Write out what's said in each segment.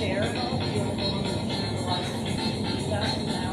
share at all? Do you want to go on and share the live stream? Can you do that now?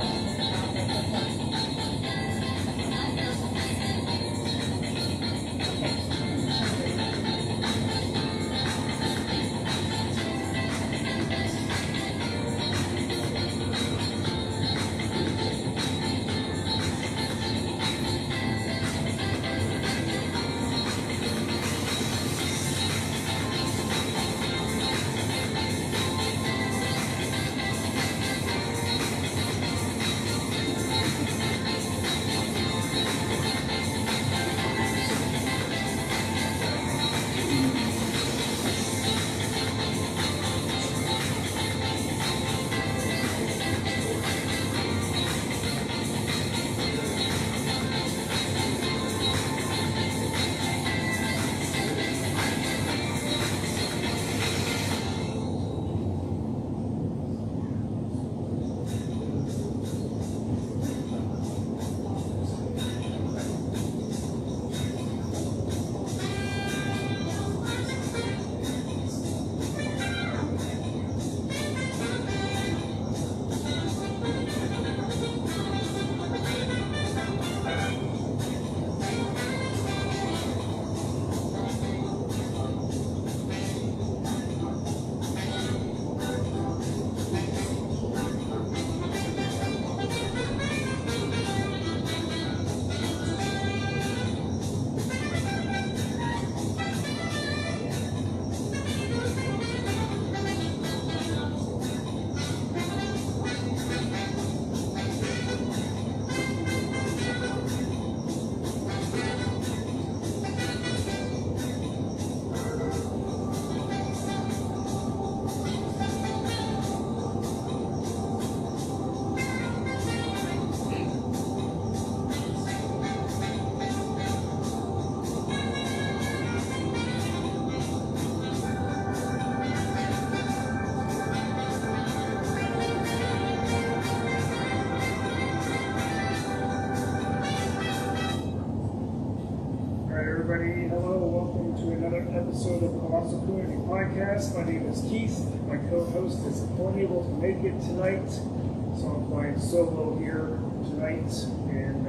Everybody, hello, welcome to another episode of the Colossal Community Podcast. My name is Keith. My co-host is unable to make it tonight, so I'm flying solo here tonight, and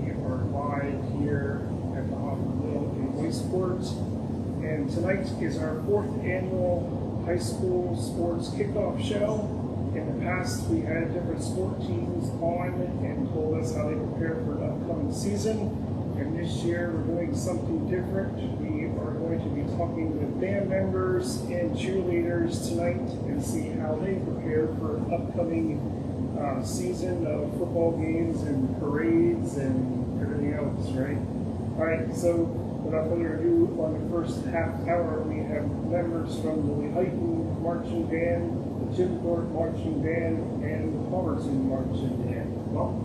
we are live here at the Hospital in Waysport. And tonight is our 4th annual high school sports kickoff show. In the past, we had different sport teams on and told us how they prepare for the upcoming season. And this year we're doing something different. We are going to be talking with band members and cheerleaders tonight and see how they prepare for upcoming season of football games and parades and everything else, right? All right, so without further ado, on the first half hour, we have members from the Lehighton Marching Band, the Jim Thorpe Marching Band, and the Palmerton Marching Band. Welcome.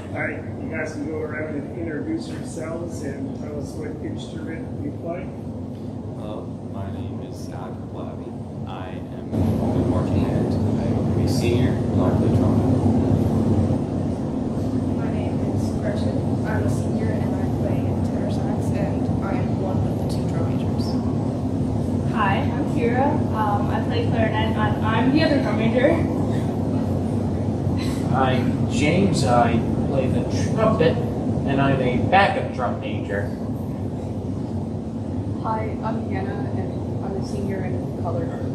All right, you guys can go around and introduce yourselves and tell us what instrument you play. Hello, my name is Scott Blavy. I am in marching band. I'm a senior, and I play trumpet. My name is Gretchen. I'm a senior and I play tenor sax, and I am one of the 2 drum majors. Hi, I'm Kira. I play clarinet and I'm the other drum major. I'm James. I play the trumpet, and I'm a backup drum major. Hi, I'm Hannah, and I'm a senior in color guard.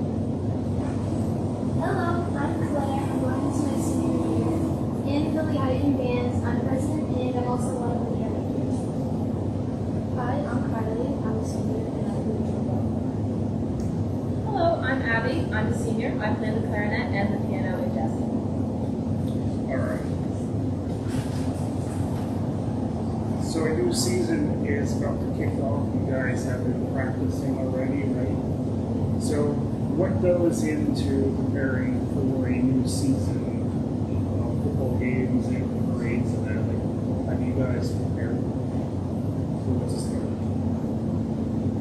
Hello, I'm Claire. I'm going to my senior year in the Lehighton Bands. I'm president and I'm also one of the directors. Hi, I'm Kylie. I'm a senior and I play the trombone. Hello, I'm Abby. I'm a senior. I play the clarinet and the piano and jazz. All right. So a new season is about to kick off. You guys have been practicing already, right? So what goes into preparing for a new season of football games and parades and that? Like, how do you guys prepare? So let's start.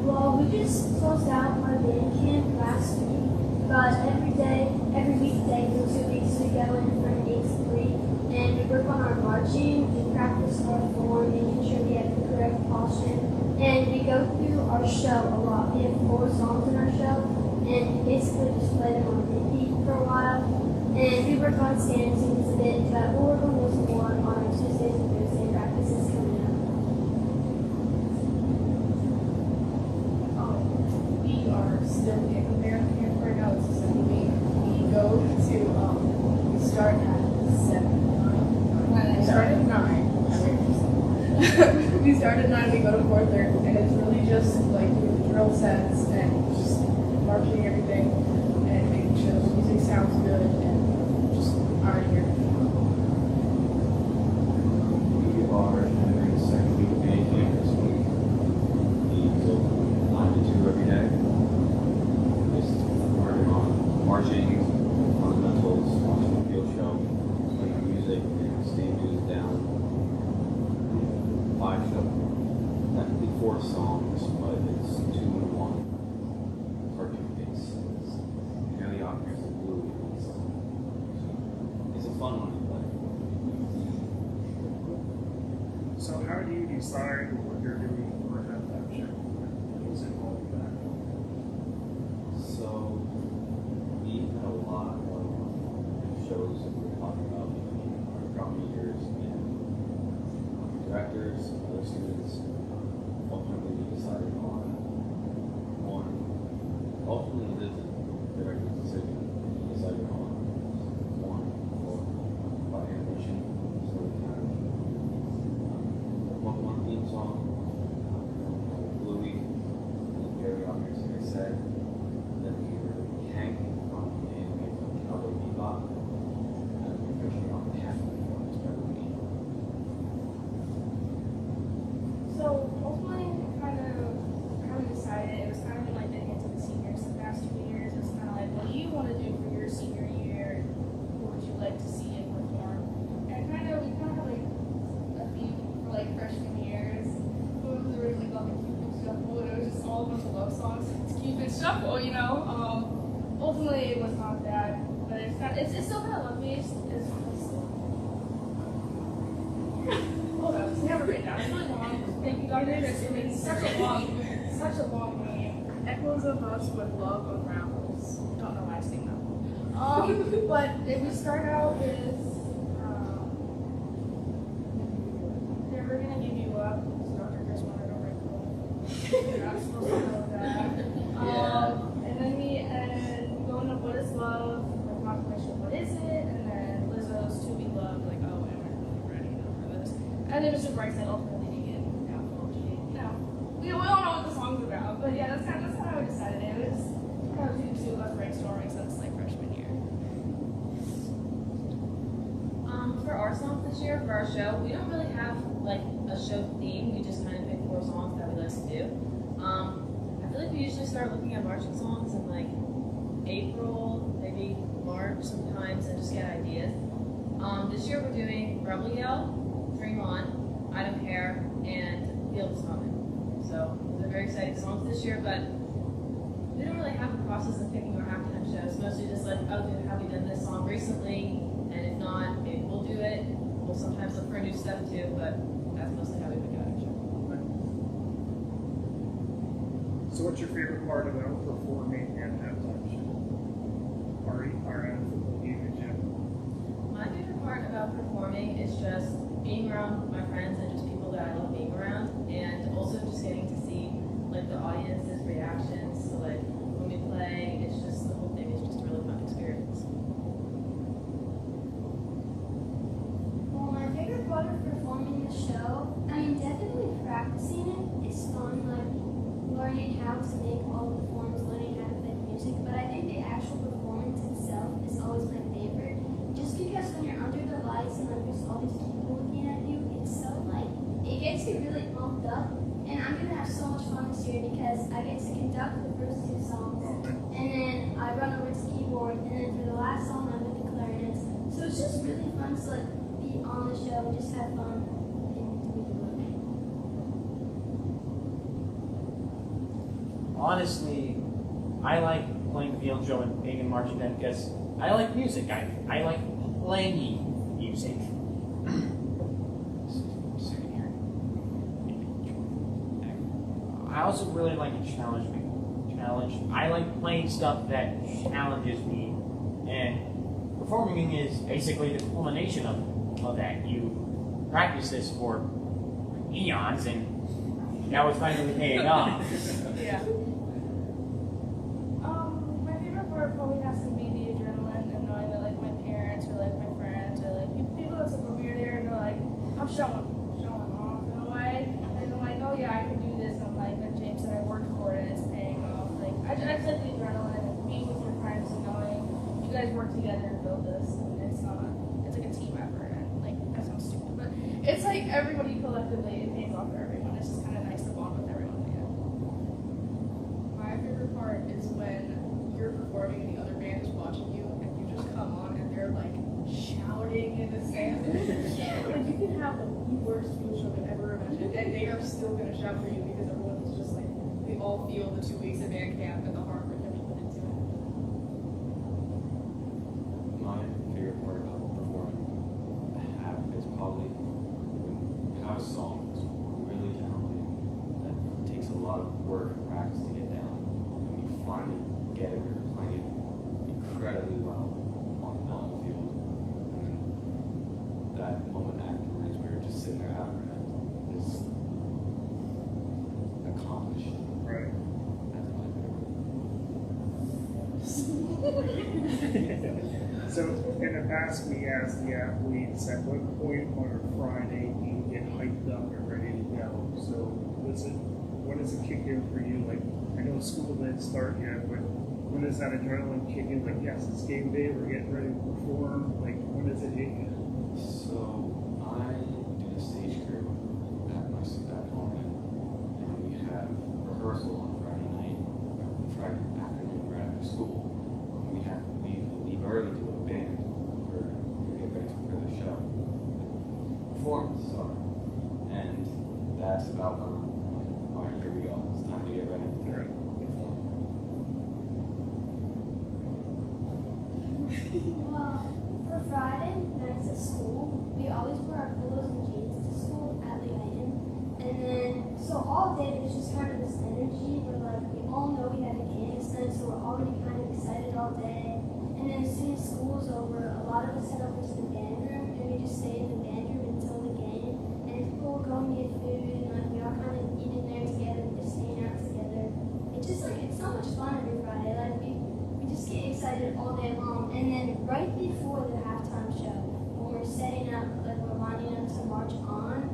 Well, we just closed out our band camp last week, but every weekday for 2 weeks we go in from 8 to 3 and we work on our marching, we practice our form, making sure we have the correct posture, And we go through our show a lot. We have 4 songs in our show, and we basically just play them on repeat for a while. And we work on standard tunes a bit, but we'll work on those more on our Tuesdays and Thursday practices coming up. We are still in Palmerton camp right now. It's the second week. We go to, we start at 7, 9. We start at 9. We start at 9, we go to 4:30, and it's really just like doing drill sets and just marching everything and making sure the music sounds good and just honoring everything. We are entering the second week of band camp this week. We go from 9 to 2 every day. Just working on marching, fundamentals, watching the field show, playing music, and staying music down. Live show. Technically 4 songs, but it's 2 in 1. Cartoon base. You know the Ockers and Blue. It's a fun one to play. So how do you decide what you're doing for a halftime show? What is involved with that? So we had a lot of shows that we were talking about between our drum majors and directors, other students. Ultimately, we decided on one. Ultimately, it is the director's decision. We decided on one by animation. So we kind of one theme song, Bluey, and very obvious, like I said. Then we were Hank from the anime from Cowboy Bebop, and we were finishing off half of the performance by Louie. So ultimately, we decided, it was kind of like getting into the seniors the past 2 years. It's kind of like, what do you want to do for your senior year? What would you like to see it perform? And we kind of have like a theme for like freshman years. It was originally called the Cupid Shuffle, and it was just all a bunch of love songs. It's Cupid Shuffle, you know. Ultimately, it was not that, but it's still kind of lovely. It's hold on, it's never written down. It's really long. Thank you, Dr. Chris. It's such a long name. Echoes of us with love unravels. Don't know why I sing that. But if we start out with Never Gonna Give You Up, because Dr. Chris wanted to write the book. You're not supposed to know that. And then we go into What Is Love, like my question, what is it? And then Lizzo's To Be Loved, like, oh, am I really ready for this? And then Mr. Bright said, ultimately, to get down. We don't know what the song's about, but yeah, that's kind of how I decided it. It was kind of due to us brainstorming since like freshman year. For our songs this year, for our show, we don't really have like a show theme. We just kind of pick 4 songs that we like to do. I feel like we usually start looking at marching songs in like April, maybe March sometimes, and just get ideas. This year we're doing Rebel Yell, Dream On, I Don't Care, and Feel This Moment. So those are very exciting songs this year, but we don't really have a process of picking our halftime show. It's mostly just like, oh, have we done this song recently? And if not, maybe we'll do it. We'll sometimes look for new stuff too, but that's mostly how we pick out our show. So what's your favorite part about performing at halftime show? Are you and Jim? My favorite part about performing is just being around my friends and just people that I love being around, and also just getting to see like the audience's reactions. So like when we play, it's just the whole thing is just a really fun experience. Well, my favorite part of performing the show, I mean, definitely practicing it is fun, like learning how to make all the forms, learning how to play music, but I think the actual performance itself is always my favorite. Just because when you're under the lights and like there's all these people looking at you, it's so like, it gets you really pumped up. And I'm gonna have so much fun this year because I get to conduct the first 2 songs, and then I run over to keyboard, and then for the last song I'm with the clarinets. So it's just really fun to like be on the show, just have fun, and do the work. Honestly, I like playing the field show and being in marching band because I like music. I like playing music. also really like to challenge me. I like playing stuff that challenges me, and performing is basically the culmination of that. You practice this for eons, and now it's finally paying off. Yeah. My favorite part probably has to be the adrenaline and knowing that like my parents or like my friends or like people that support me are there and they're like, I'm showing off in a way. And I'm like, oh yeah, I can do this. And I'm like, and James said I worked for it and it's paying off. Like I just like the adrenaline and being with your friends and knowing you guys work together to build this and it's like a team effort and like that sounds stupid, but it's like everybody collectively it pays off for everyone. It's just kinda nice to bond with everyone again. My favorite part is when you're performing and the other band is watching you and you just come on and they're like shouting in the stands. Like you can have the worst field show I've ever imagined and they are still gonna shout for you because everyone is just like they all feel the 2 weeks of band camp and the hard work that we put into it. My favorite part about performing is probably when you have a song that's really challenging, that takes a lot of work and practice to get down, and you finally get it where you're playing it incredibly well on the field. And then that moment afterwards where you're just sitting there after it is accomplished. Right. That's my favorite. So in the past, we asked the athletes at what point on a Friday do you get hyped up and ready to go? So what does it kick in for you? Like, I know school didn't start yet, but when does that adrenaline kick in? Like, yes, it's game day, we're getting ready to perform. Like, when does it hit you? So I do the stage crew at my Palmerton, and we have rehearsal on Friday night, Friday afternoon right after school. We leave early to go to band for get ready for the show, performance. Sorry, and that's about when I'm like, all right, here we go. It's time to get ready to perform. Well, for Friday nights at school, we always wear our polos and jeans to school at Lehighton. And then, so all day there's just kind of this energy where like we all know we have a game tonight, so we're already kind of excited all day. And then as soon as school's over, a lot of us head over to the band room and we just stay in the band room until the game. And people will go and get food and like we all kind of eat in there together, we just hang out together. It's just like, it's so much fun every Friday. Like we just get excited all day long. And then right before the halftime show, when we're setting up, like we're lining up to march on,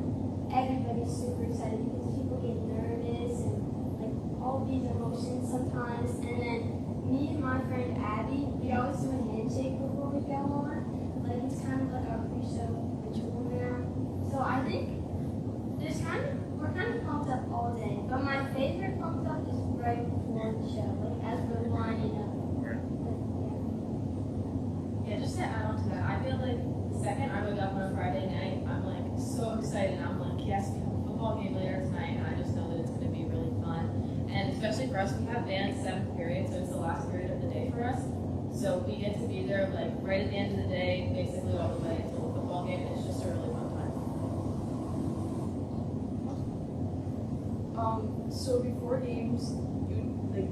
everybody's super excited because people get nervous and like all these emotions sometimes. And then me and my friend Abby, we always do a handshake before we go on. Like it's kind of like our pre-show ritual now. So I think we're kind of pumped up all day. But my favorite pumped up is right before the show, like as we're lining up. Yeah, just to add on to that, I feel like the second I wake up on a Friday night, I'm like so excited. I'm like, yes, we have a football game later tonight, and I just know that it's going to be really fun. And especially for us, we have band 7th period, so it's the last period of the day for us. So we get to be there like right at the end of the day, basically all the way until the football game. It's just a really fun time. So before games,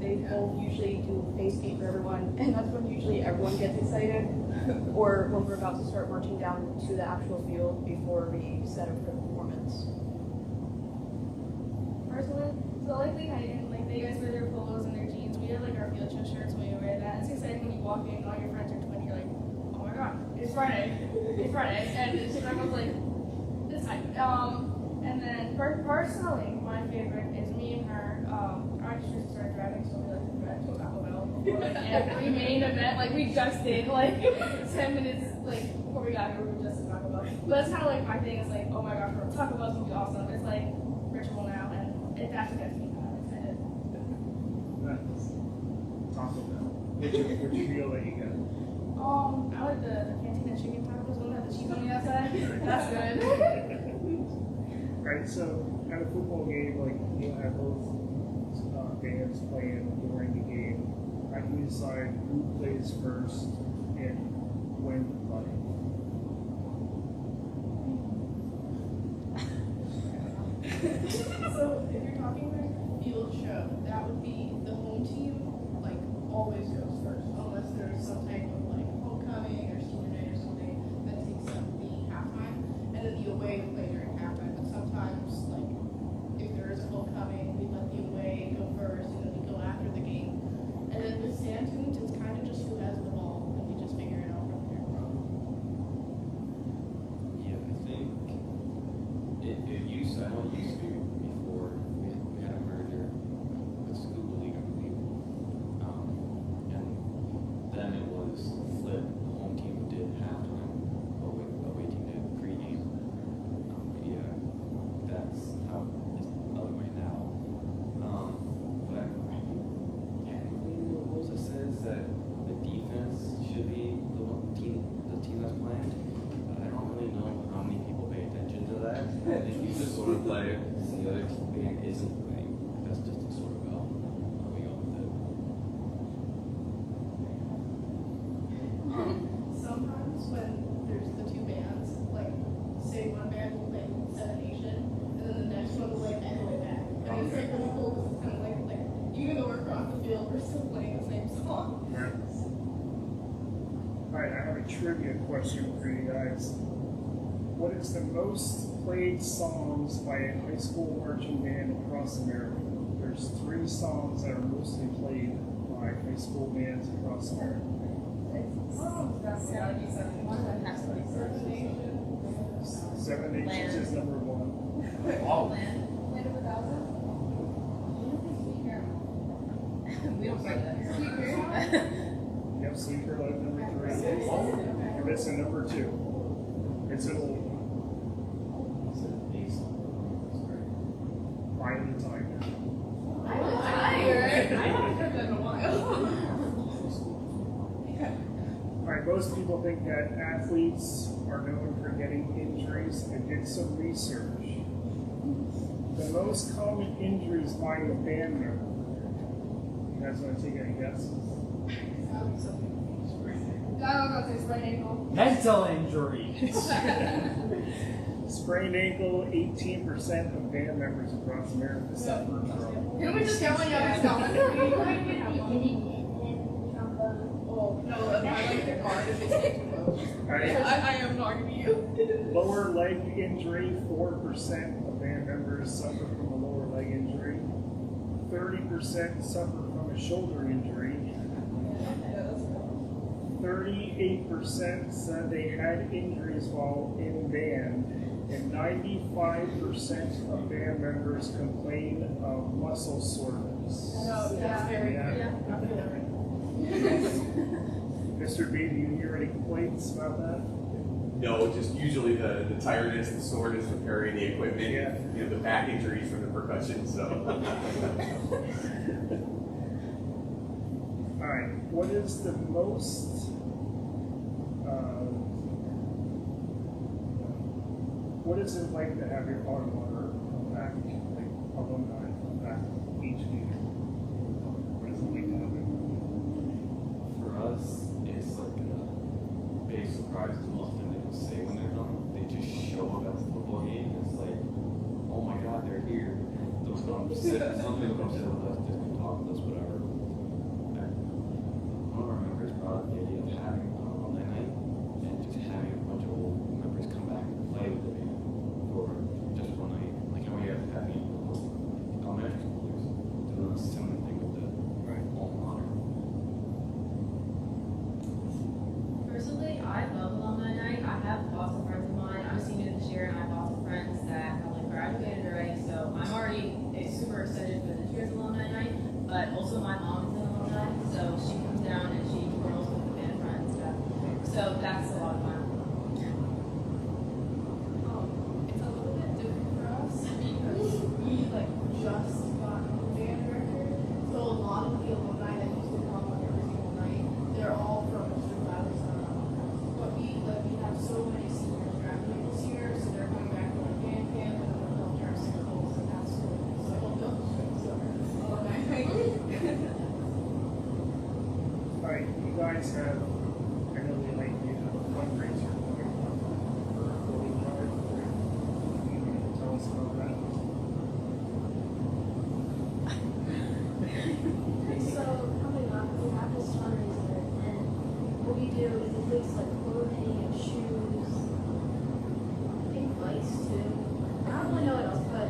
they both usually do face paint for everyone, and that's when usually everyone gets excited, or when we're about to start marching down to the actual field before we set up for the performance. Personally, so like Lehighton, like they guys wear their polos and their jeans. We have like our field show shirts when we wear that. It's exciting when you walk in and all your friends are 20. You're like, oh my god, it's Friday, and it's just like I was like, it's hype. And then personally, my favorite is me and her. I just started driving, so we like to drive to Taco Bell before like every main event. Like we just did like 10 minutes like before we got here, we were just at Taco Bell. But that's kind of like my thing. It's like, oh my gosh, Taco Bell's gonna be awesome. It's like ritual now, and it actually gets me kind of excited. Nice. Taco Bell. What'd you feel that you got? I like the cantina chicken tacos, one that has the cheese on the outside. That's good. Right, so at a football game, like you'll have both bands playing during the game. How do you decide who plays first and when to play? So if you're talking like field show, that would be the home team, like, always goes first, unless there's some type of, like, homecoming or senior night or something that takes up the halftime, and then the away would play during halftime, but sometimes, like, if there is a homecoming, we let the away go first, and then we go after the game. And then with sand tunes, it's kind of just who has the ball, and we just figure it out from there. Yeah, I think it used to, I know it used to be before we had a merger with School League, I believe. And then it was flip. The home team did halftime, away team did pregame. But yeah, that's how it's the other way now. But yeah, the rules that says that the defense should be the team that's playing. I don't really know how many people pay attention to that. And if you just sort of play it, the other band isn't playing, that's just a sort of how we go with it. Sometimes when there's the two bands, like, say one band will play Seven Nation, and then the next one will play all the way back. And it's like really cool because it's kind of like, even though we're across the field, we're still playing the same song. Alright, I have a trivia question for you guys. What is the most played songs by a high school marching band across America? There's 3 songs that are mostly played by high school bands across America. Seven Nations is number 1. Oh, We don't play that. Yep, Sleeper Life number 3. You're missing number 2. It's an old one. Eye of the Tiger. I haven't heard that in a while. Alright, most people think that athletes are known for getting injuries. I did some research. The most common injuries by a band member. You guys want to take any guesses? mental injuries. Sprained ankle, 18% of band members across America suffer from. Can we just go on your comment? Oh, no, I like the card if it's Alright, I am talking to you. lower leg injury, 4% of band members suffer from a lower leg injury. 30% suffer from a shoulder injury. 38% said they had injuries while in band, and 95% of band members complain of muscle soreness. No, that's very Yeah. Mr. B, do you hear any complaints about that? No, just usually the tiredness, the soreness from carrying the equipment, Yeah. you know, the back injuries from the percussion, so. Alright, what is the most, what is it like to have your alma come back, like alumni come back each year? What is it like to have it? For us, it's like a big surprise to most of them. They don't say when they're done. They just show up at the football game. It's like, oh my God, they're here. Those come sit, something will come sit with us, just come talk with us, whatever. And one of our members brought up the idea of having alumni night and just having a bunch of old members come back and play with the band for just one night. Like how we have having elementary schoolers doing a similar thing with the alma mater. Personally, I love alumni night. I have lots of friends of mine. I'm a senior this year, and I have lots of friends that have like graduated already. So I'm already super excited for this year's alumni night. But also, my mom is an alumni, so she comes down and she twirls with the band friends that do is it takes like clothing and shoes, I think bikes too. I don't really know what else, but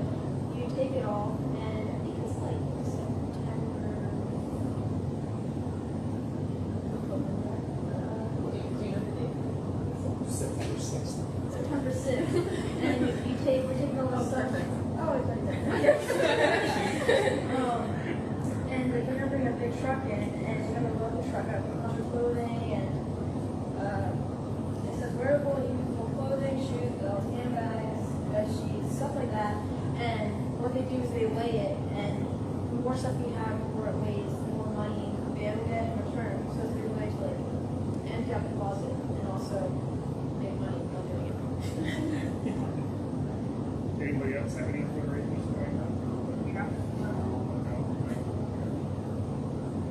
you take it all and I think it's like Do you know the date? September 6th. And we're taking all this stuff. Oh, it's right there. And we're gonna bring a big truck in, and we're gonna load the truck up with a bunch of clothing, and it says wearable, usable clothing, shoes, belts, handbags, bed sheets, stuff like that. And what they do is they weigh it, and the more stuff you have, the more it weighs, the more money you'll be able to get in return. So it's a good way to like empty out the closet and also make money while doing it. Anybody else have any fundraisers going on? No.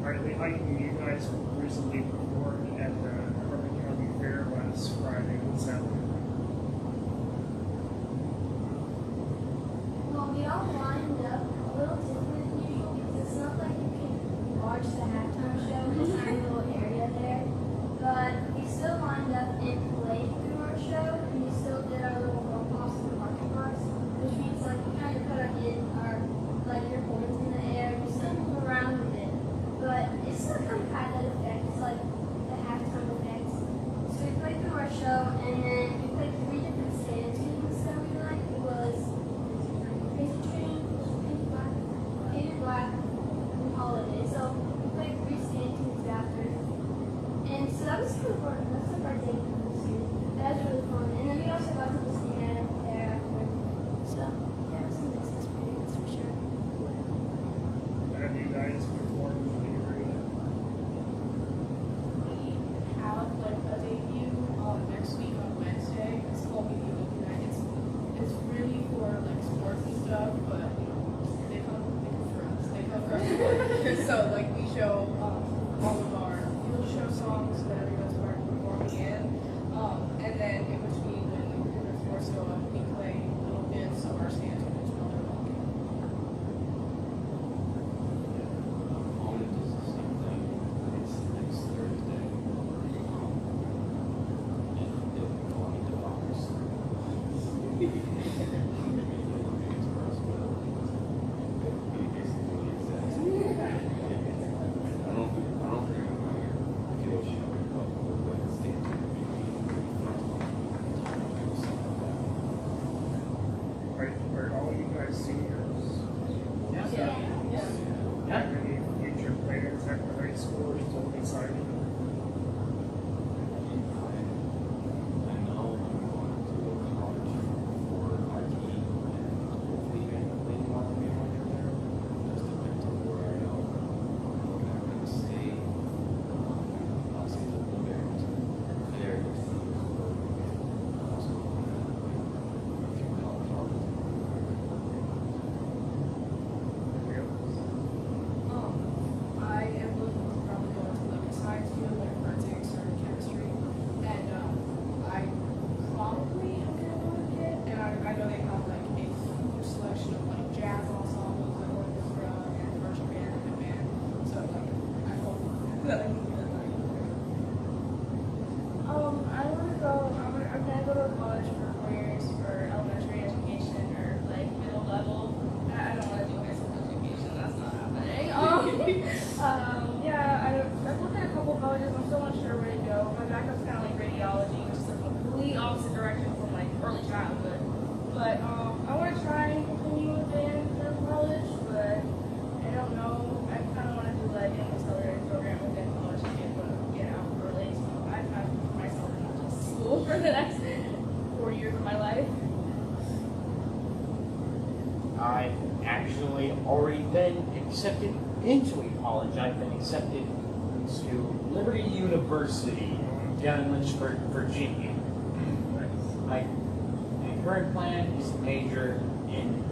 All right, Lehighton, you guys recently performed at the Harvard County Fair last Friday. What's that like? Well, we all lined up a little different than usual because it's not like you can watch the halftime show in a tiny little area there. But we still lined up and played through our show, and we still did our little roll-offs in the market box, which means like we kind of put our your points in the air, we still move around with it. But it's still kind of had that effect. It's like the halftime effect. So we played through our show, and then we played 3 different stand tunes that we liked. It was Crazy Train, Painted Black, and Holiday. So we played 3 stand tunes after. And so that was kind of fun. That's like our day this year. That was really fun. And then we also got to listen to Anna there after. So yeah, it was some mixed experience for sure. Have you guys performed in the area? We have like a debut next week on Wednesday. It's called Media Open Night. It's really for like sports and stuff, but you know, they come for us. They come for us. So like we show all of our field show songs that everyone's performing in. And then in between when the sports go up, we play little bits of our stand tunes while they're walking. Opponent does the same thing. It's next Thursday. And they'll be going to box. Are all you guys seniors? Have any future plans after high school or still deciding? I know I'm going to go to college for IT and hopefully maybe want to be over there. Just depends on where I go. I'm going to stay. I'll stay the Blueberries. There is the also a few college opportunities. I am looking to probably go into like a science field, like forensics or chemistry, and I probably am gonna go with it. And I know they have like a huge selection of like jazz ensembles and orchestra and commercial band and band. So like I hope that I can do that. I want to go. I'm gonna go to college for 4 years for elementary education or like middle level. I don't want to do high school education. That's not happening. Yeah, I've looked at a couple colleges. I'm still not sure where to go. My backup's kind of like radiology, which is the complete opposite direction from like early childhood. But I want to try and continue with band in college, but I don't know. I kind of want to do like an accelerated program within college to be able to get out early. So I've myself not just school for the next 4 years of my life. I've actually already been accepted into a college. I've been accepted to Liberty University down in Lynchburg, Virginia. My current plan is to major in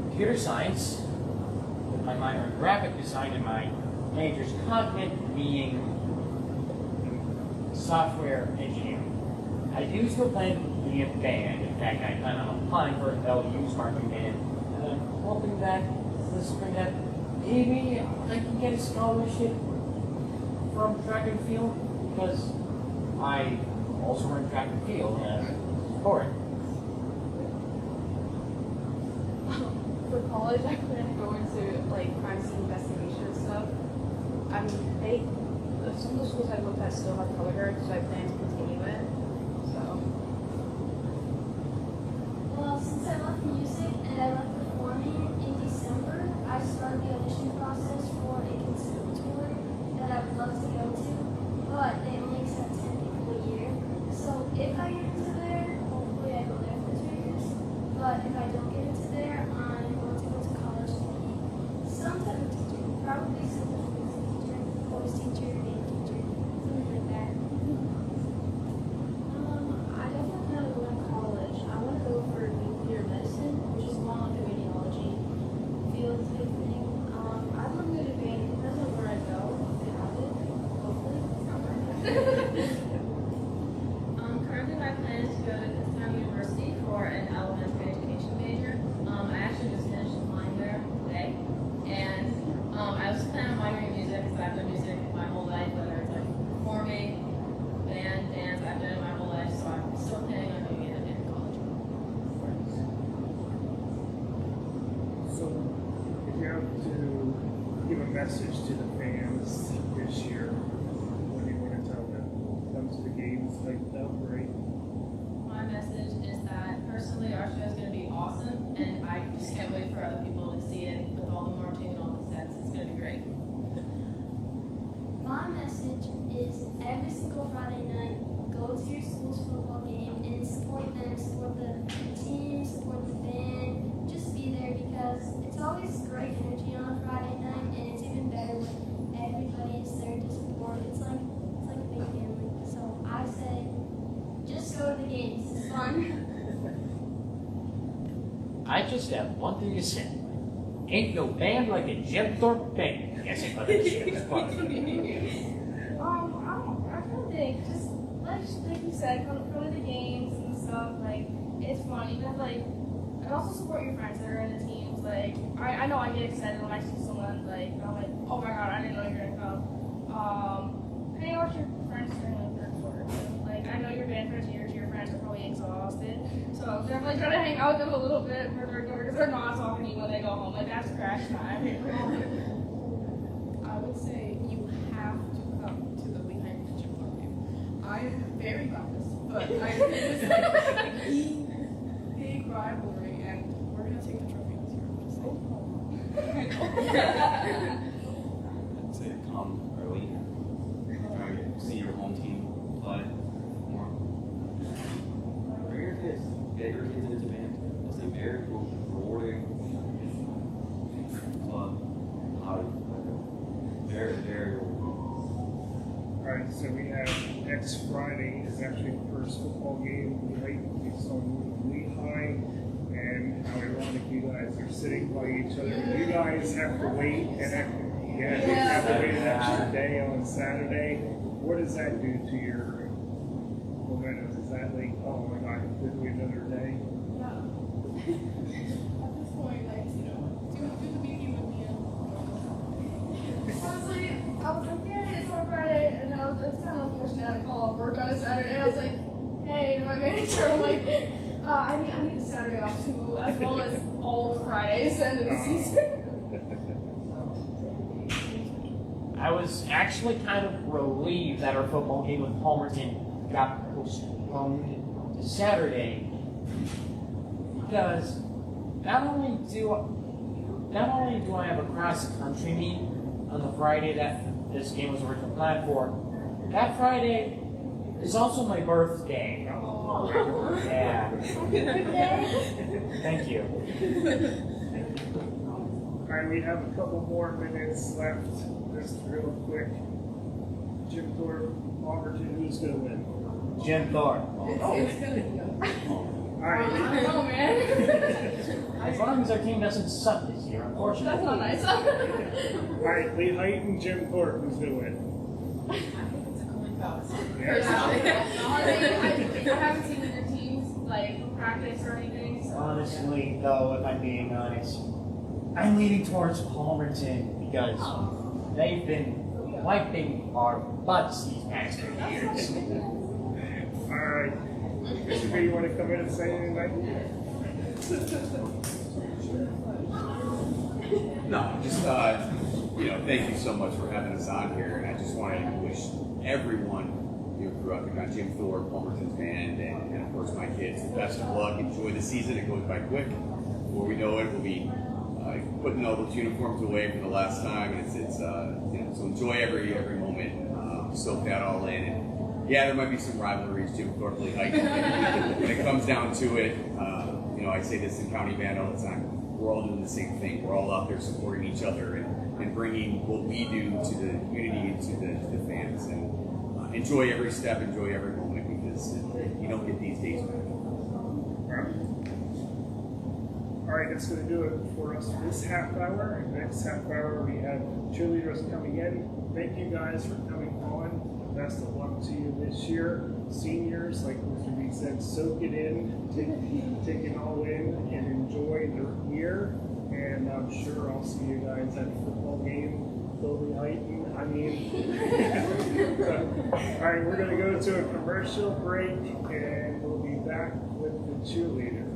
computer science with my minor in graphic design and my major's content being software engineering. I do still plan to be a band. In fact, I plan on applying for LU's marching band, and I'm hoping that this spring that maybe I can get a scholarship from track and field. because I also run track and field and sport. For college, I plan to go into like crime scene investigation stuff. I mean, some of the schools I looked at still have color guard, so I plan to continue it. So. Well, since I left music and I left performing in December, I started the audition process for a conservatory that I would love to go to, but they only accept 10 people a year. So if I get into there, hopefully I go there for 2 years. But if I don't get into there, I'm going to go to college to be some type of teacher, probably some type of teacher, voice teacher, band teacher, something like that. I definitely want to go to college. I want to go for nuclear medicine, which is more like the radiology field type thing. I'd love to go to band. It depends on where I go. If they have it, hopefully. Currently my plan is to go to Kutztown University for an elementary education major. I actually just finished applying there today. And I was planning on minoring in music because I've done music my whole life, whether it's like performing, band, dance, I've done it my whole life, so I'm still planning on doing it in college. So, if you have to give a message to the fans this year, what do you want to tell them? Comes to the games like that, right? My message is that personally our show is going to be awesome, and I just can't wait for other people to see it with all the marching and all the sets. It's going to be great. My message is every single Friday night, go to your school's football game and support them, support the team, support the band. Just be there because it's always great energy on a Friday night, and it's even better when everybody is there to support. It's like a big family. So I say, just go to the games. It's fun. I just have one thing to say. Ain't no band like a Jim Thorpe band. Yes, I put it in. I kind of think just like you said, go to the games and stuff. Like it's fun. Even like, and also support your friends that are in the teams. Like I know I get excited when I see someone like I'm like, oh my god, I didn't know you were gonna come. Hang out with your friends during like third quarter. Like I know your band friends, your friends are probably exhausted, so definitely try to hang out with them a little bit for third quarter because they're not talking to you when they go home. Like that's crash time. I would say you have to come to the Lehighton and Jim Thorpe game. I am very biased, but I think it's like a big rivalry, and we're gonna take the trophy this year. I'm just saying. I'd say come early. Try to see your home team play more. Bring your kids. Get your kids into band. It's a very rewarding club. Very, very rewarding. Alright, so we have next Friday is actually the first football game. We saw Lehigh, and how ironic you guys are sitting by each other. You guys have to wait have to wait an extra day on Saturday. What does that do to your momentum? Is that like, oh my god, did we another day? At this point, like, do the meeting with me. Honestly, I was like, yeah, it's on Friday, and I was kind of unfortunate to call off work on a Saturday, and I was like, hey, to my manager, I'm like, I need a Saturday off too, as well as all Fridays end of the season. I was actually kind of relieved that our football game with Palmerton got postponed to Saturday, because not only do I have a cross country meet on the Friday that this game was originally planned for, that Friday is also my birthday. Yeah. Thank you. Alright, we have a couple more minutes left. Just real quick. Jim Thorpe, Palmerton, who's going to win? Jim Thorpe. It's gonna be Alright. I don't know, man. As long as our team doesn't suck this year, unfortunately. That's not nice. Alright, Lehighton, Jim Thorpe, who's going to win? I think it's a coin toss. Honestly, I haven't seen their teams like practice or anything. So. Honestly, though, if I'm being honest, I'm leaning towards Palmerton because they've been wiping our butts these past 2 years. Alright. Christopher, you want to come in and say anything? No, just thank you so much for having us on here, and I just want to wish everyone throughout the country, Jim Thorpe, Palmerton's band, and of course my kids, the best of luck. Enjoy the season; it goes by quick. Before we know it, we'll be putting all those uniforms away for the last time, and so enjoy every moment. Soak that all in. And yeah, there might be some rivalries, Jim Thorpe, Lehighton. When it comes down to it, I say this in county band all the time. We're all doing the same thing. We're all out there supporting each other and bringing what we do to the community and to the fans. And enjoy every step, enjoy every moment, because you don't get these days back. All right, that's going to do it for us for this half hour. Next half hour, we have cheerleaders coming in. Thank you guys for coming on. Best of luck to you this year. Seniors, like Mr. B said, soak it in, take it all in, and enjoy the year. And I'm sure I'll see you guys at a football game. Lehighton. All right, we're going to go to a commercial break, and we'll be back with the cheerleaders.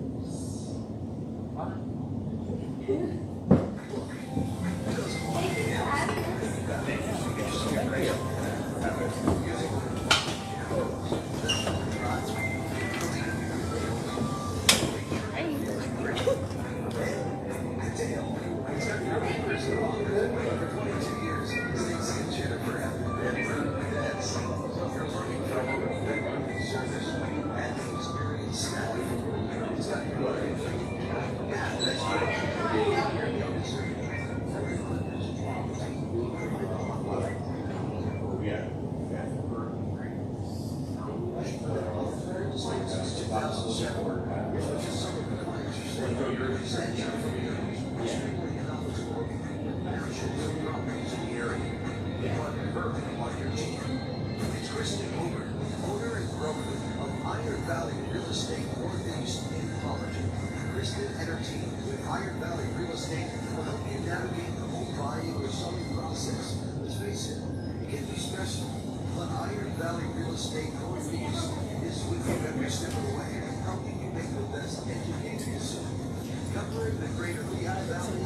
Covering the greater Lehigh Valley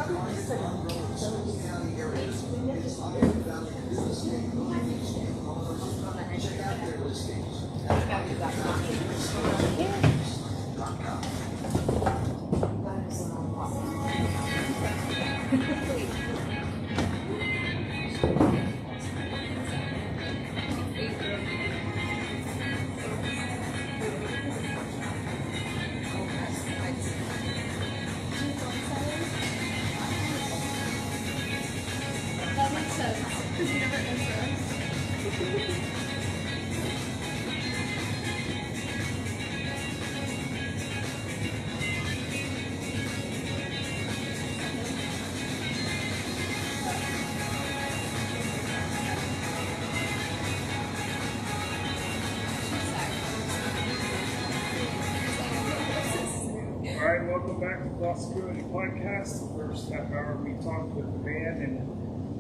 county areas is Iron Valley Real Estate Northeast. Check out their listings at ironvalleyrealestate.com. Welcome back to Possibility Podcast. The first half hour we talked with the band and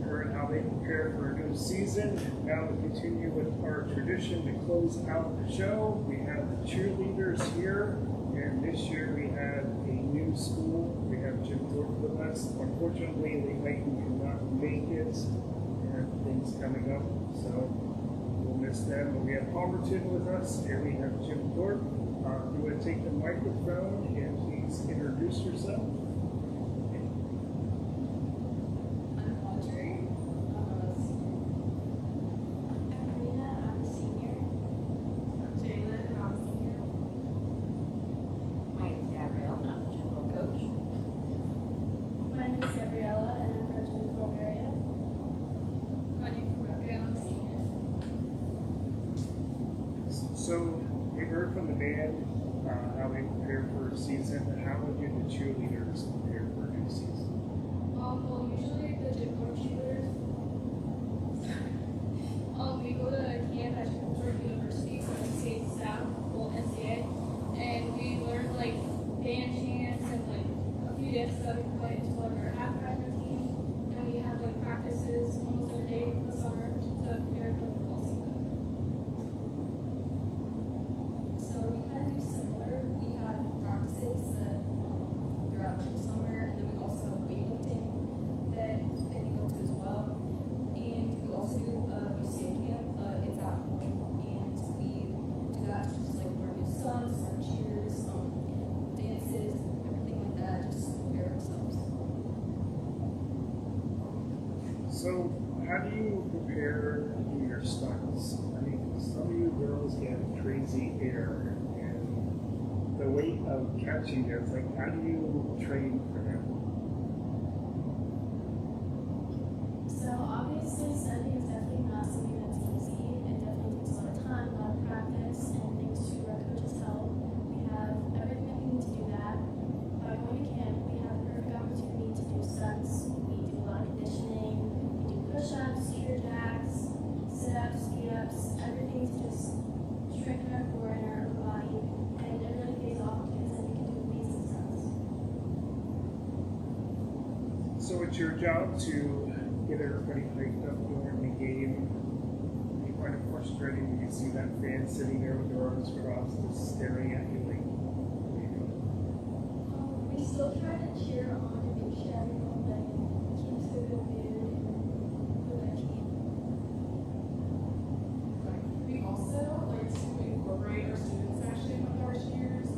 heard how they prepare for a new season. Now we continue with our tradition to close out the show. We have the cheerleaders here, and this year we have a new school. We have Jim Thorpe with us. Unfortunately, Lehighton cannot make it. They have things coming up, so we'll miss them. But we have Palmerton with us, and we have Jim Thorpe. You want to take the microphone and please introduce yourself. I'm Audrey. Karina, I'm a senior. I'm Jalen, and I'm a senior. My name is Gabrielle, I'm the general coach. My name is Gabriella, and I'm from the Bulgaria. My name is Rebecca, and I'm a senior. So we heard from the band how they prepare for a season. How would you, the cheerleaders, prepare for a new season? Well, usually the gym cheerleaders, we go to camp at Palmerton University for NCAA staff, well, NCAA, and we learn like band chants and like a few dances that we can play into our halftime routine, and we have like practices almost every day in the summer to prepare for the football season. So, how do you prepare to do your stunts? I mean, some of you girls get crazy air, and the weight of catching it, it's like, how do you train for that? So obviously studying is definitely not something that's easy. It definitely takes a lot of time, a lot of practice, and thanks to our coach's help, we have everything that we need to do that. By going to camp, we have a perfect opportunity to do stunts. We do a lot of conditioning, we do push-ups, cheer jacks, sit-ups, speed-ups, everything to just strengthen our core and our upper body. And it really pays off because then we can do amazing stunts. So it's your job to get everybody hyped up during the game. You find it frustrating when you see that fan sitting there with their arms crossed, just staring at you like, what are you doing? We still try to cheer on and make sure everyone keeps a good mood with their team. We also like to incorporate our student section with our cheers.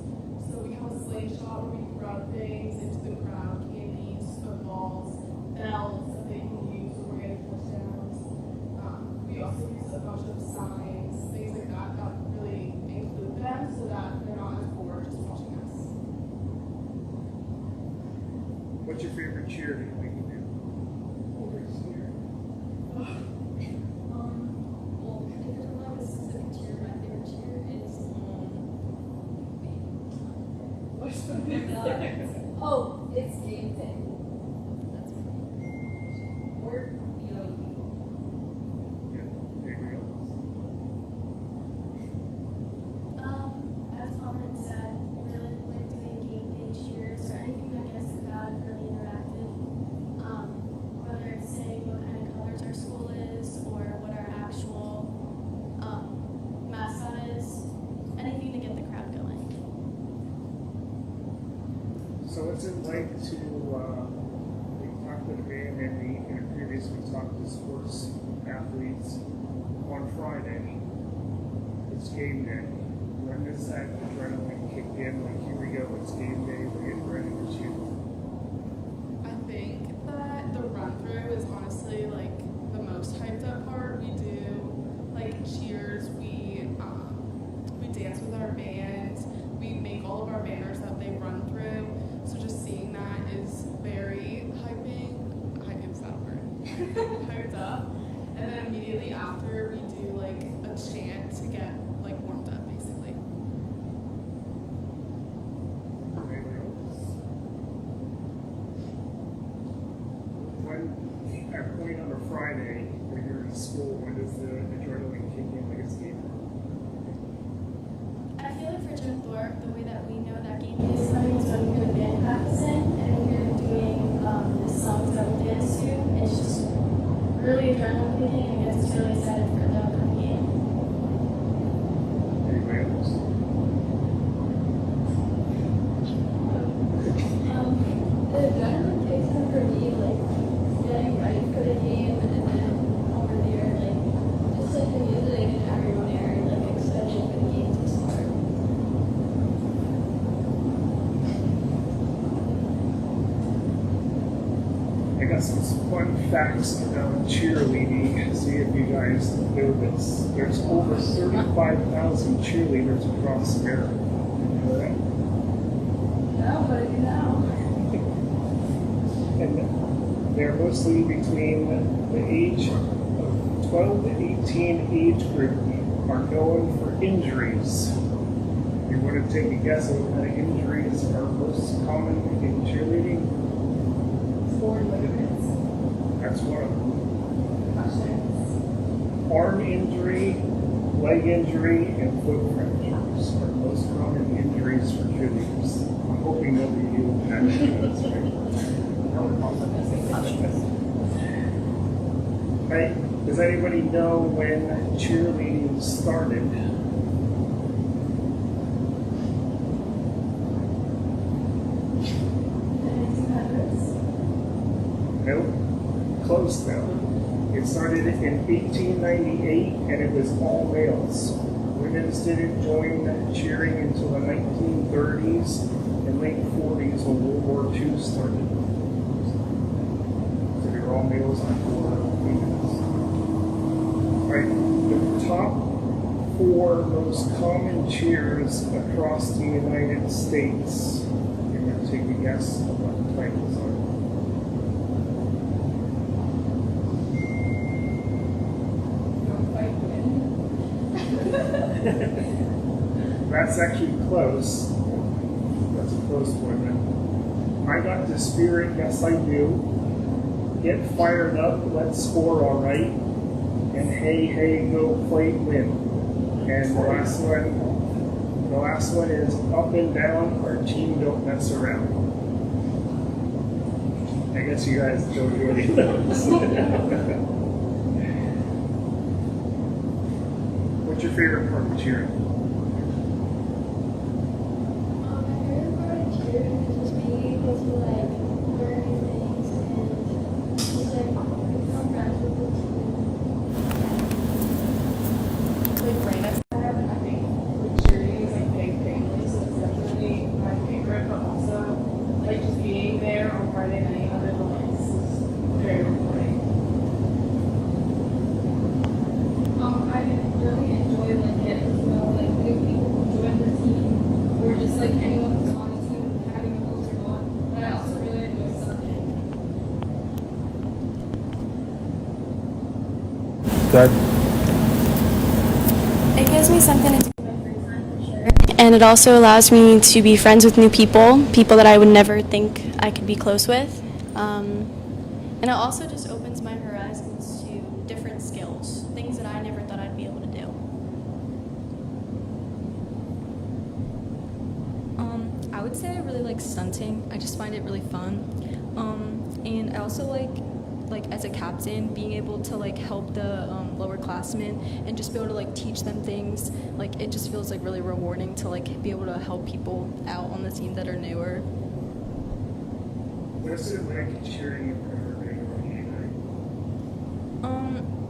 So we have a slingshot where we can rub things into the crowd, candies, footballs, bells that they can use when we're getting touchdowns. We also use a bunch of signs, things like that, that really include them so that they're not as bored just watching us. What's your favorite cheer that you think you do? Over here. Well, if there's a lot of specific cheer, my favorite cheer is What's the next? oh, it's game day. That's or Yeah, anybody else? As Palmerton said, we really like doing game day cheers or anything that gets the crowd really interactive. Whether it's saying what kind of colors our school is or what our actual mascot is, anything to get the crowd going. So what's it like to, we talked to the band and we previously talked to sports athletes on Friday. It's game day. When does that adrenaline kick in? Like, here we go, it's game day, we're getting ready to shoot. I think that the run through is honestly like the most hyped up part. We do like cheers, we dance with our band, we make all of our banners that they run through. So just seeing that is very hyping. Hyping's not a word. Hyped up. And then immediately after we do like a chant to get like warmed up basically. Anybody else? When, at point on a Friday, when you're in school, when does the adrenaline kick in like it's game day? I feel like for Jim Thorpe, the way that we know that game day is coming is when we're band practicing and we're doing the songs that we dance to. It's just really adrenaline kicking and gets us really excited for the upcoming game. Anybody else? The adrenaline kicks in for me, like getting ready for the game and then over there, like just like the music and everyone there, like excited for the game to start. I got some fun facts about cheerleading. See if you guys know this. There's over 35,000 cheerleaders across America. You know that? No, but you know. And they're mostly between the age of 12 to 18 age group are known for injuries. You want to take a guess at what kind of injuries are most common in cheerleading? Torn ligaments. That's one of them. Concussions. Arm injury, leg injury, and foot fractures are the most common injuries for cheerleaders. I'm hoping nobody of you have those, right? Right? Does anybody know when cheerleading started? Nope. Close though. It started in 1898 and it was all males. Women didn't join cheering until the 1930s and late 40s when World War II started. So they were all males on board. cheerleaders. Right, the top 4 most common cheers across the United States. You're going to take a guess of what the titles are. That's actually close. That's a close one. I got the spirit, yes I do. Get fired up, let's score alright. And hey, hey, go play, win. And the last one is up and down, our team don't mess around. I guess you guys don't do any of those. What's your favorite part of cheering? My favorite part of cheering is just being able to like learn new things and just like become friends with the team. Like Brandon said, I think like cheerleading is like big family, so it's definitely my favorite, but also like just being there on Friday night under the lights is very rewarding. I really enjoy like getting to know like new people who join the team, or just like anyone who's on the team having a closer bond. But I also really enjoy Sunday. Good. It gives me something to do in my free time for sure. And it also allows me to be friends with new people that I would never think I could be close with. And it also just opens my horizons to different skills, things that I never thought I'd be able to do. I would say I really like stunting. I just find it really fun. And I also like as a captain, being able to like help the lower classmen and just be able to like teach them things. Like it just feels like really rewarding to like be able to help people out on the team that are newer. What's it like cheering for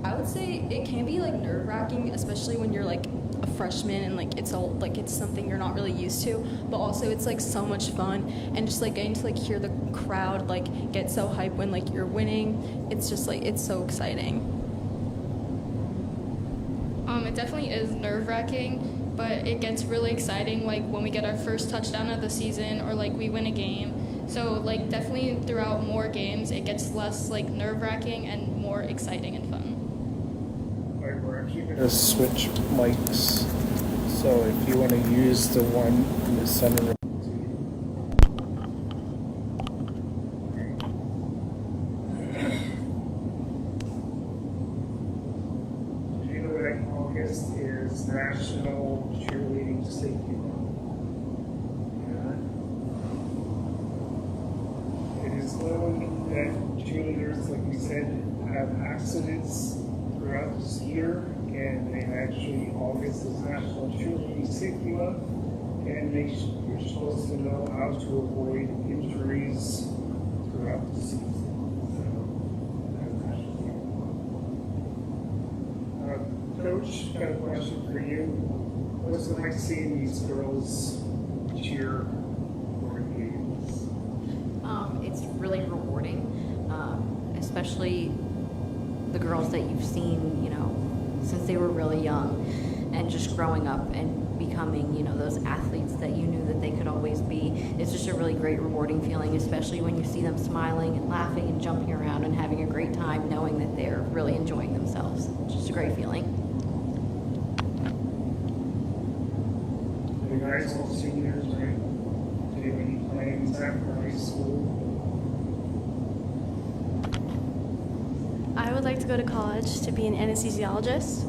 I would say it can be like nerve-wracking, especially when you're like a freshman and like it's something you're not really used to, but also it's like so much fun, and just like getting to like hear the crowd like get so hyped when like you're winning. It's just like it's so exciting. It definitely is nerve-wracking, but it gets really exciting like when we get our first touchdown of the season or like we win a game. So like definitely throughout more games it gets less like nerve-wracking and more exciting and fun. We're actually going to switch mics, so if you want to use the one in the center. Do you know that August is National Cheerleading Safety Month? Yeah. It is known that cheerleaders, like we said, have accidents throughout this year, and they actually, August is National Cheerleading Safety Month, and you're supposed to know how to avoid injuries throughout the season. So, that's National Cheerleading Month. Coach, got a question for you. What's it like seeing these girls cheer for games? It's really rewarding, especially the girls that you've seen, since they were really young, and just growing up and becoming, those athletes that you knew that they could always be. It's just a really great, rewarding feeling, especially when you see them smiling and laughing and jumping around and having a great time, knowing that they're really enjoying themselves. It's just a great feeling. You guys all seniors, right? Do you have any plans after high school? I would like to go to college to be an anesthesiologist.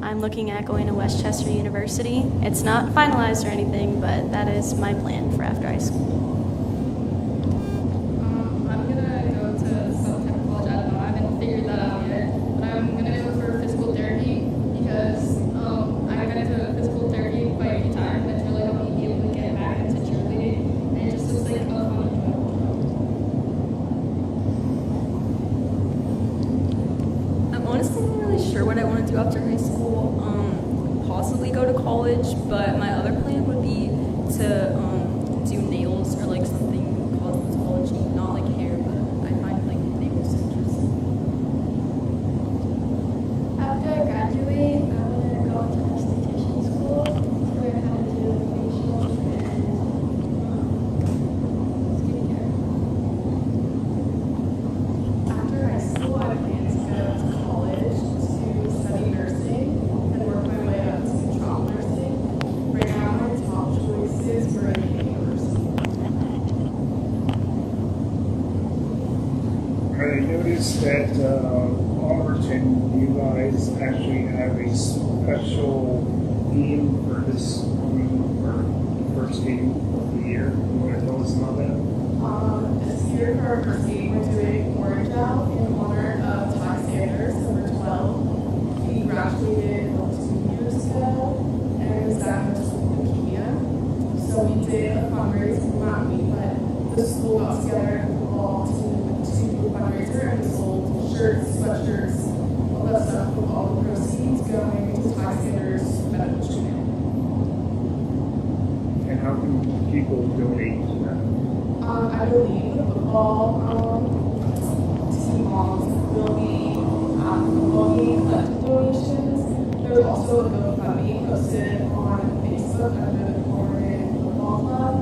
I'm looking at going to Westchester University. It's not finalized or anything, but that is my plan for after high school. I'm gonna go to some type of college. I don't know. I haven't figured that out yet. But I'm gonna go for physical therapy because I got into physical therapy quite a few times. It's really helped me be able to get back into cheerleading, and it just looks like a fun job. I'm honestly not really sure what I want to do after high school. Possibly go to college, but my other plan would be to do nails or like I noticed that Palmerton, you guys actually have a special theme for this first game of the year. You want to tell us about that? This year for our first game, we're doing Orange Out in honor of Ty Sanders, number 12. He graduated 2 years ago and was diagnosed with leukemia. So we did a fundraiser, not me, but the school got together and all to do a fundraiser, and we sold shirts, sweatshirts, all that stuff, with all the proceeds going to Ty Sanders medical treatment. And how can people donate to that? I believe the football team will be collecting donations. There's also a GoFundMe posted on Facebook under the Palmerton Football Club.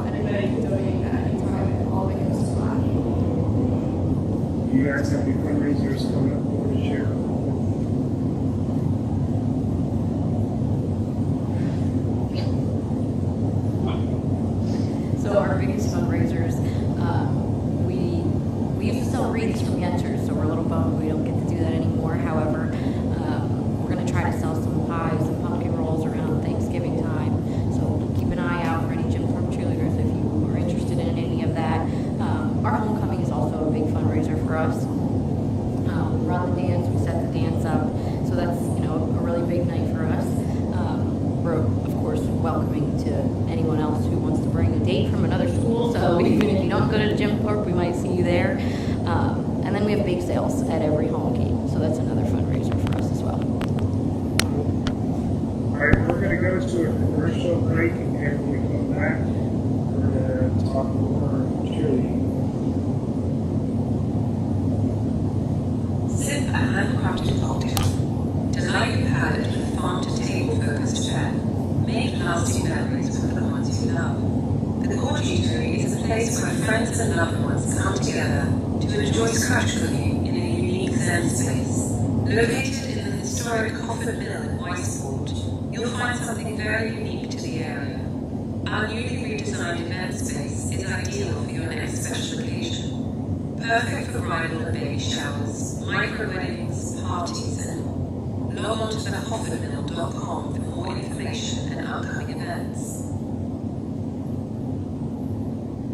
Anybody can donate at any time, and all that goes to that. Do you guys have any fundraisers coming up for this year? So our biggest fundraisers, we used to sell wreaths from Yenters, so we're a little bummed we don't get to do that anymore. However, we're going to try to sell some pies and pumpkin rolls around Thanksgiving time. So keep an eye out for any Jim Thorpe cheerleaders if you are interested in any of that. Our homecoming is also a big fundraiser for us. We run the dance, we set the dance up, so that's a really big night for us. We're of course welcoming to anyone else who wants to bring a date from another school. So even if you don't go to Jim Thorpe, we might see you there. And then we have bake sales at every home game, so that's another fundraiser for us as well. All right, we're going to go to a commercial break, and when we come back, we're going to talk more cheerleading. Sip a handcrafted cocktail. Delight your palate with a farm-to-table focused fare. Make lasting memories with the ones you love. The Court Eatery is a place where friends and loved ones come together to enjoy scratch cooking in a unique zen space. Located in the historic Coffin Mill in Weissport, you'll find something very unique to the area. Our newly redesigned event space is ideal for your next special occasion. Perfect for bridal and baby showers, micro weddings, parties, and more. Log on to thehoffinmill.com for more information and upcoming events.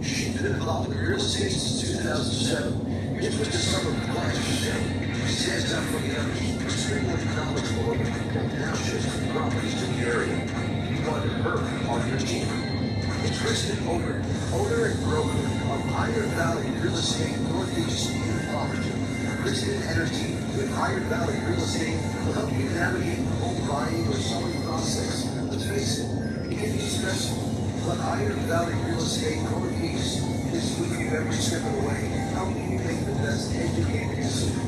She's been involved in real estate since 2007. Here's what the summer clients are saying. She stands out from the others. Extremely knowledgeable of people and houses and properties in the area. You wanted her on your team. It's Kristen Ogre, owner and broker of Iron Valley Real Estate Northeast in Palmerton. Kristen and her team with Iron Valley Real Estate will help you navigate the home buying or selling process. Let's face it, it can be stressful. But Iron Valley Real Estate Northeast is with you every step of the way, helping you make the best educated decision.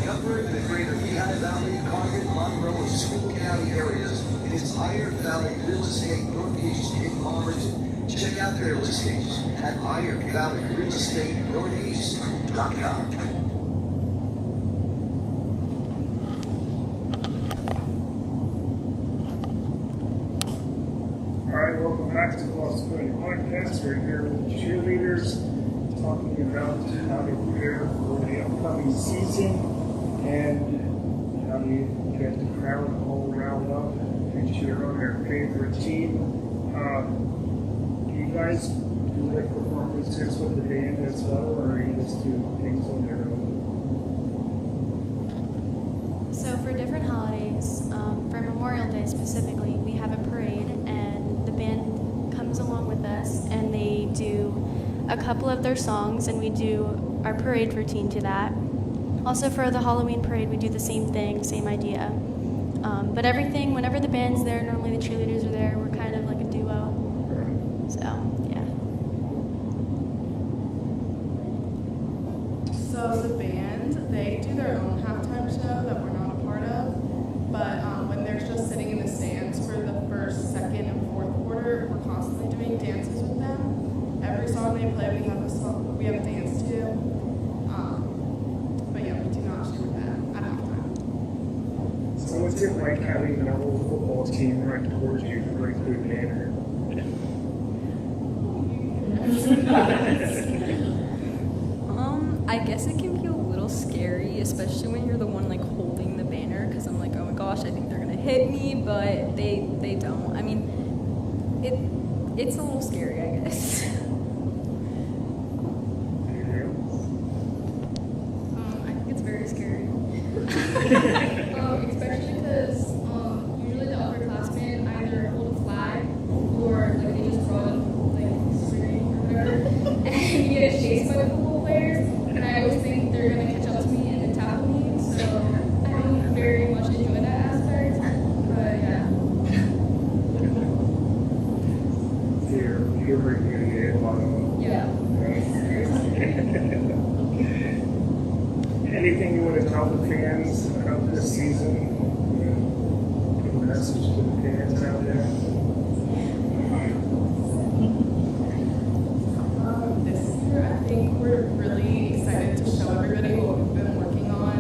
The upper and the greater Lehigh Valley, Concord, Monroe, and School County areas, it is Iron Valley Real Estate Northeast in Palmerton. Check out their listings at ironvalleyrealestatenortheast.com. Alright, welcome back to the Possibility Podcast. We're here with cheerleaders talking about how to prepare for the upcoming season and how do you get the crowd all riled up and cheer on their favorite team. Do you guys do like performances with the band as well, or you just do things on your own? So for different holidays, for Memorial Day specifically, we have a parade, and the band comes along with us, and they do a couple of their songs, and we do our parade routine to that. Also for the Halloween parade, we do the same thing, same idea. But everything, whenever the band's there, normally the cheerleaders are there, we're kind of like a duo. So, yeah. So the band, they do their own halftime show that we're not a part of, but when they're just sitting in the stands for the first, second, and fourth quarter, we're constantly doing dances with them. Every song they play, we have a dance to. But yeah, we do not share with them at halftime. So what's it like having the whole football team right towards you in a very good manner? I guess it can be a especially when you're the one like holding the banner, because I'm like, oh my gosh, I think they're gonna hit me, but they don't. I mean, it's a little scary, I guess. I think it's very scary. Especially because usually the upperclassmen either hold a flag or like they just run like straight or whatever, and you get chased by the football players, and I always think they're gonna catch up to me and then tackle me. So I don't very much enjoy that aspect, but yeah. You're going to get one. Yeah. Anything you want to tell the fans about this season? Give a message to the fans out there. This year, I think we're really excited to show everybody what we've been working on.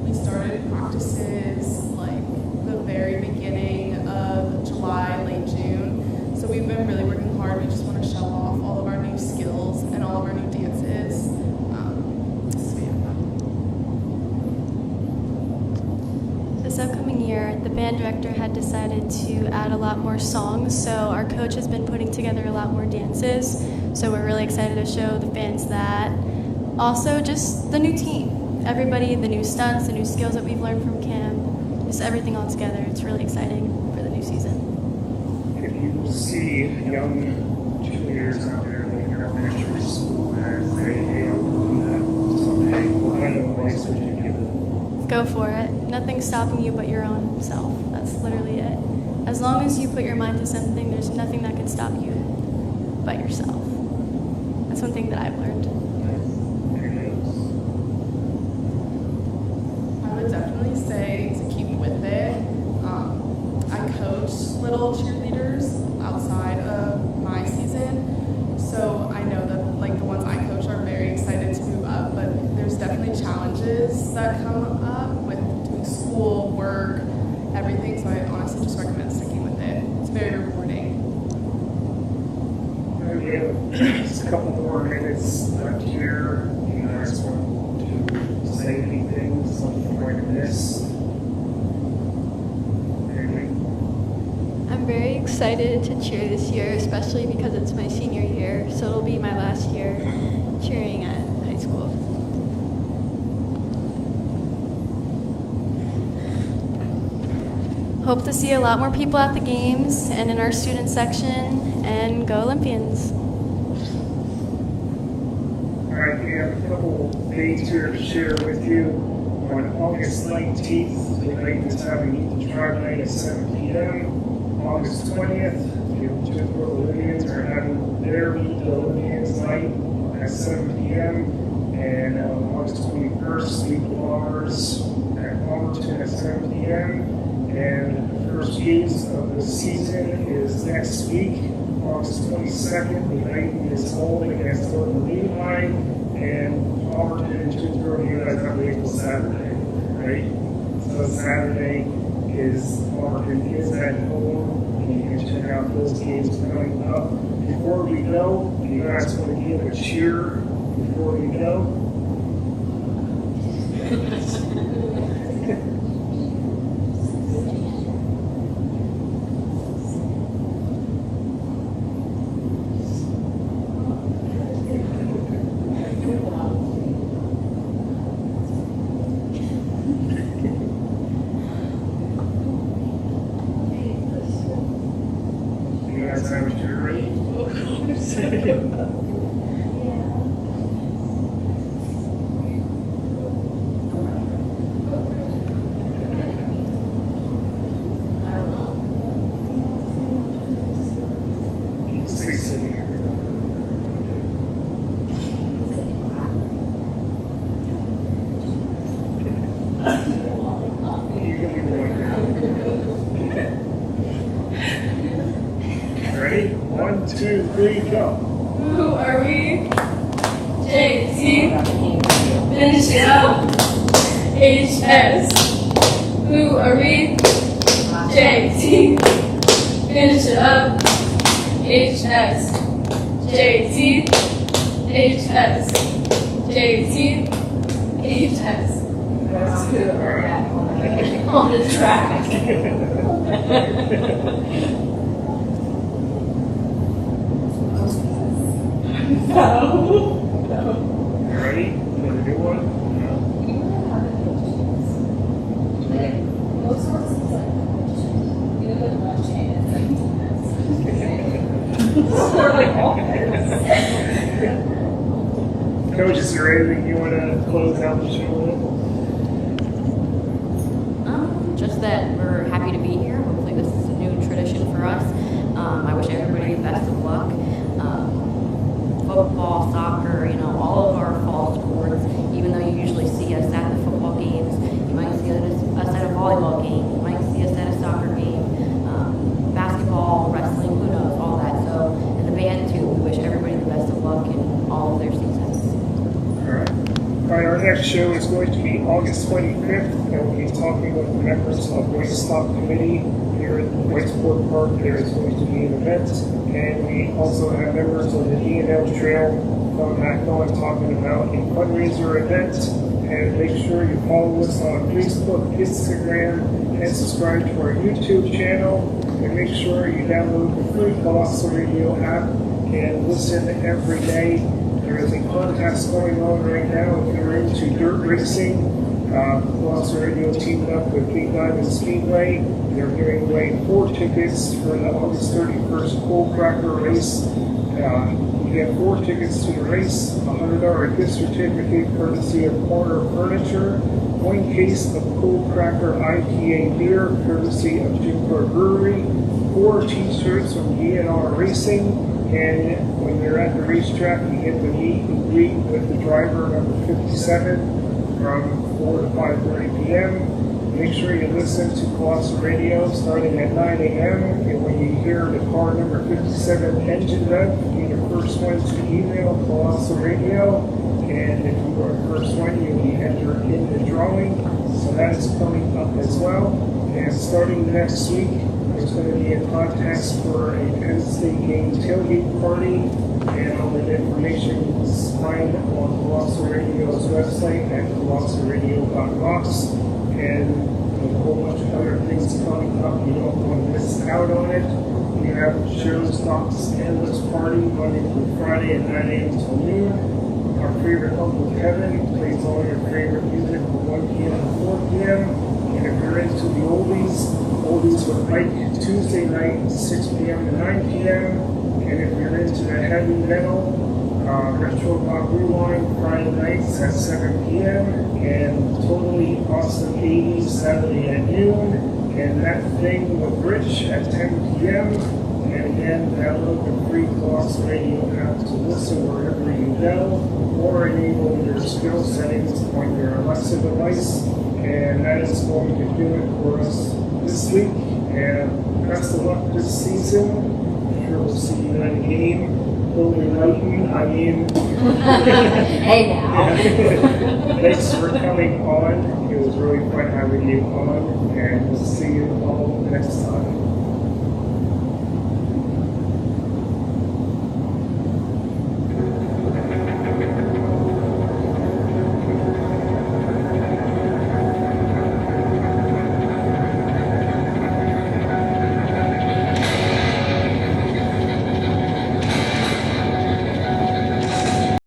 We started practices like the very beginning of July, late June. So we've been really working hard. We just want to show off all of our new skills and all of our new dances. So yeah. This upcoming year, the band director had decided to add a lot more songs, so our coach has been putting together a lot more dances. So we're really excited to show the fans that. Also, just the new team. Everybody, the new stunts, the new skills that we've learned from camp, just everything all together. It's really exciting for the new season. If you see young cheerleaders out there in your elementary school and say, hey, I'm doing that someday, what kind of advice would you give them? Go for it. Nothing's stopping you but your own self. That's literally it. As long as you put your mind to something, there's nothing that can stop you but yourself. That's one thing that I've learned. I would definitely say to keep with it. I coach little cheerleaders outside of my season, so I know that like the ones I coach are very excited to move up, but there's definitely challenges that come up with doing school, work, everything, so I honestly just recommend sticking with it. It's very rewarding. We have just a couple more minutes left here. You guys want to say anything, something like this? I'm very excited to cheer this year, especially because it's my senior year, so it'll be my last year cheering at high school. Hope to see a lot more people at the games and in our student section, and go Olympians. All right, we have a couple dates here to share with you. On August 19th, Lehighton is having Eat the Tribe Night at 7 p.m. August 20th, the Jim Thorpe Olympians are having their Meet the Olympians night at 7 p.m. And on August 21st, Meet the Bombers at Palmerton at 7 p.m. And the first games of the season is next week, August 22nd. Lehighton is home against Lehighton, and Palmerton and Jim Thorpe, you guys have to wait until Saturday, right? So Saturday is Palmerton is at home, and you can check out those games coming up. Before we go, you guys want to give a cheer before we go? You guys have a cheer ready? Stay sitting here. You can be going now. Ready? 1, 2, 3, go. Who are we? JT. Finish it up. HS. Who are we? JT. Finish it up. HS. JT. HS. JT. HS. That's good. On the track. You ready? You want to do one? Most horses like you know like rushing it's like Coach, is there anything you want to close out the show with? Just that we're happy to be here. Hopefully this is a new tradition for us. I wish everybody the best of luck. Football, soccer, all of our fall sports, even though you usually see us at the football games, you might see us at a volleyball game, you might see us at a soccer game, basketball, wrestling, who knows, all that. So, and the band too, we wish everybody the best of luck in all of their seasons. All right, our next show is going to be August 25th, and we'll be talking with members of White Stop Committee here at Whitesport Park. There is going to be an event, and we also have members of the D&L Trail coming back on talking about a fundraiser event. And make sure you follow us on Facebook, Instagram, and subscribe to our YouTube channel. And make sure you download the free Colossal Radio app and listen every day. There is a contest going on right now. If you're into dirt racing, Colossal Radio teamed up with Big Diamond Speedway. They're giving away 4 tickets for the August 31st Coal Cracker race. You get 4 tickets to the race, a $100 gift certificate courtesy of Corner Furniture, 1 case of Coal Cracker IPA beer courtesy of Jim Thorpe Brewery, 4 t-shirts from DNR Racing, and when you're at the racetrack, you get to meet and greet with the driver, number 57, from 4 to 5:30 p.m. Make sure you listen to Colossal Radio starting at 9 a.m. And when you hear the car number 57 engine rev, be the first one to email Colossal Radio. And if you are the first one, you'll be entered in the drawing. So that is coming up as well. And starting next week, there's going to be a contest for a Penn State game tailgate party. And all the information is find on Colossal Radio's website at colossalradio.rocks. And a whole bunch of other things coming up. You don't want to miss out on it. We have shows, Doc's Endless Party, Monday through Friday at 9 a.m. till noon. Our favorite Uncle Kevin plays all your favorite music from 1 p.m. to 4 p.m. And if you're into the oldies with Mike Tuesday night, 6 p.m. to 9 p.m. And if you're into the heavy metal, Retro Pop Rewind Friday nights at 7 p.m. and Totally Awesome 80s Saturday at noon. And That Thing with Rich at 10 p.m. And again, download the free Colossal Radio app to listen wherever you go, or enable your skill settings on your Alexa device. And that is going to do it for us this week. And best of luck this season. I'm sure we'll see you in a game. Lehighton, Hey now. Thanks for coming on. It was really fun having you on, and we'll see you all next time.